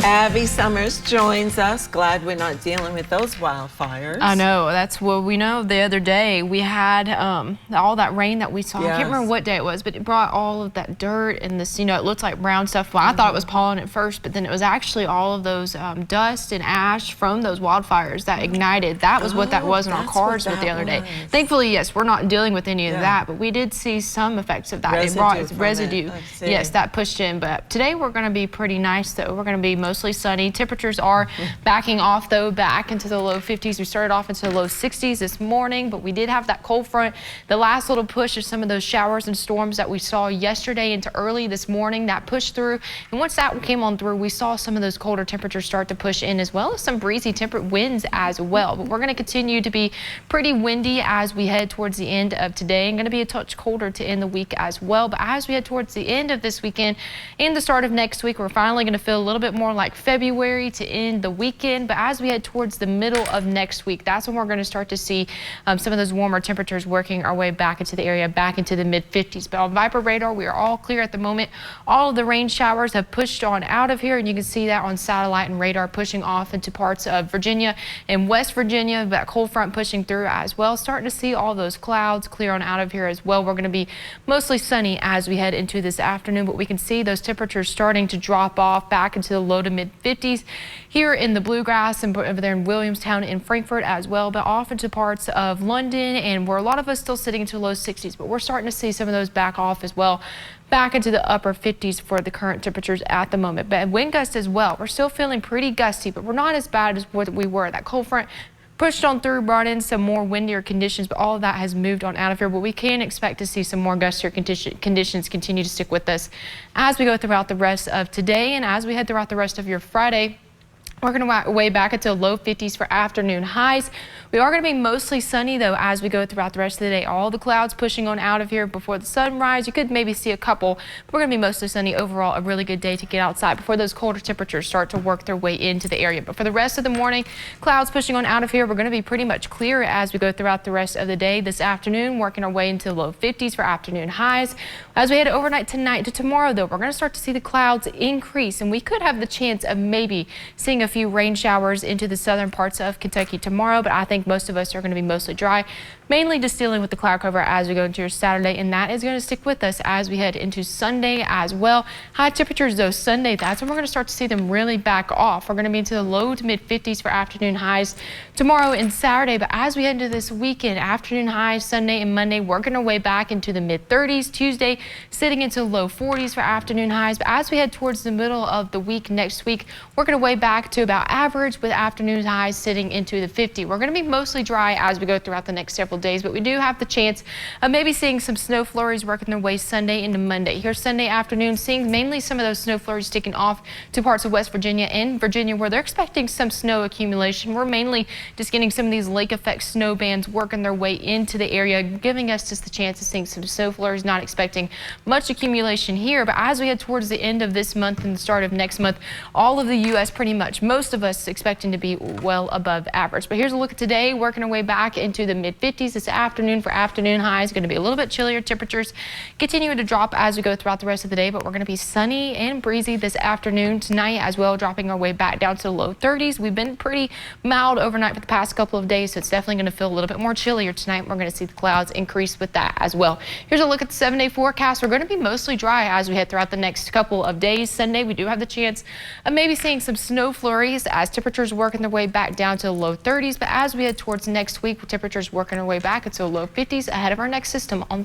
Abby Summers joins us. Glad we're not dealing with those wildfires. I know. That's what we know. The other day we had all that rain that we saw. Yes. I can't remember what day it was, but it brought all of that dirt and this, it looked like brown stuff. Well, I thought it was pollen at first, but then it was actually all of those dust and ash from those wildfires that ignited. That was what that was in our cars with the other day. Thankfully, yes, we're not dealing with any of that, but we did see some effects of that. It brought residue. Yes, that pushed in. But today we're going to be pretty nice, though. We're going to be mostly sunny. Temperatures are backing off, though, back into the low 50s. We started off into the low 60s this morning, but we did have that cold front. The last little push of some of those showers and storms that we saw yesterday into early this morning, that pushed through. And once that came on through, we saw some of those colder temperatures start to push in, as well as some breezy temperate winds as well. But we're going to continue to be pretty windy as we head towards the end of today, and going to be a touch colder to end the week as well. But as we head towards the end of this weekend and the start of next week, we're finally going to feel a little bit more like February to end the weekend. But as we head towards the middle of next week, that's when we're going to start to see some of those warmer temperatures working our way back into the area, back into the mid 50s. But on Viper radar, we are all clear at the moment. All of the rain showers have pushed on out of here, and you can see that on satellite and radar, pushing off into parts of Virginia and West Virginia. That cold front pushing through as well. Starting to see all those clouds clear on out of here as well. We're going to be mostly sunny as we head into this afternoon, but we can see those temperatures starting to drop off back into the low to mid 50s here in the Bluegrass and over there in Williamstown and Frankfort as well, but off into parts of London, and where a lot of us still sitting into low 60s, but we're starting to see some of those back off as well, back into the upper 50s for the current temperatures at the moment. But wind gusts as well. We're still feeling pretty gusty, but we're not as bad as what we were. That cold front pushed on through, brought in some more windier conditions, but all of that has moved on out of here. But we can expect to see some more gustier conditions continue to stick with us as we go throughout the rest of today, and as we head throughout the rest of your Friday. We're going to way back into low 50s for afternoon highs. We are going to be mostly sunny, though, as we go throughout the rest of the day. All the clouds pushing on out of here before the sunrise. You could maybe see a couple, but we're going to be mostly sunny overall. A really good day to get outside before those colder temperatures start to work their way into the area. But for the rest of the morning, clouds pushing on out of here. We're going to be pretty much clear as we go throughout the rest of the day. This afternoon, working our way into the low 50s for afternoon highs. As we head overnight tonight to tomorrow, though, we're going to start to see the clouds increase, and we could have the chance of maybe seeing a few rain showers into the southern parts of Kentucky tomorrow, but I think most of us are going to be mostly dry, mainly just dealing with the cloud cover as we go into your Saturday, and that is going to stick with us as we head into Sunday as well. High temperatures, though, Sunday, that's when we're going to start to see them really back off. We're going to be into the low to mid 50s for afternoon highs tomorrow and Saturday, but as we head into this weekend, afternoon highs Sunday and Monday, working our way back into the mid 30s. Tuesday, sitting into low 40s for afternoon highs, but as we head towards the middle of the week next week, working our way back to about average with afternoon highs sitting into the 50. We're going to be mostly dry as we go throughout the next several days, but we do have the chance of maybe seeing some snow flurries working their way Sunday into Monday. Here Sunday afternoon, seeing mainly some of those snow flurries sticking off to parts of West Virginia and Virginia, where they're expecting some snow accumulation. We're mainly just getting some of these lake effect snow bands working their way into the area, giving us just the chance of seeing some snow flurries. Not expecting much accumulation here, but as we head towards the end of this month and the start of next month, all of the U.S. pretty much, most of us expecting to be well above average. But here's a look at today, working our way back into the mid 50s this afternoon for afternoon highs. Going to be a little bit chillier. Temperatures continuing to drop as we go throughout the rest of the day, but we're going to be sunny and breezy this afternoon. Tonight as well, dropping our way back down to the low 30s. We've been pretty mild overnight for the past couple of days, so it's definitely going to feel a little bit more chillier tonight. We're going to see the clouds increase with that as well. Here's a look at the 7-day forecast. We're going to be mostly dry as we head throughout the next couple of days. Sunday, we do have the chance of maybe seeing some snow flurries as temperatures working their way back down to the low 30s, but as we head towards next week, temperatures working our way back into the low 50s ahead of our next system on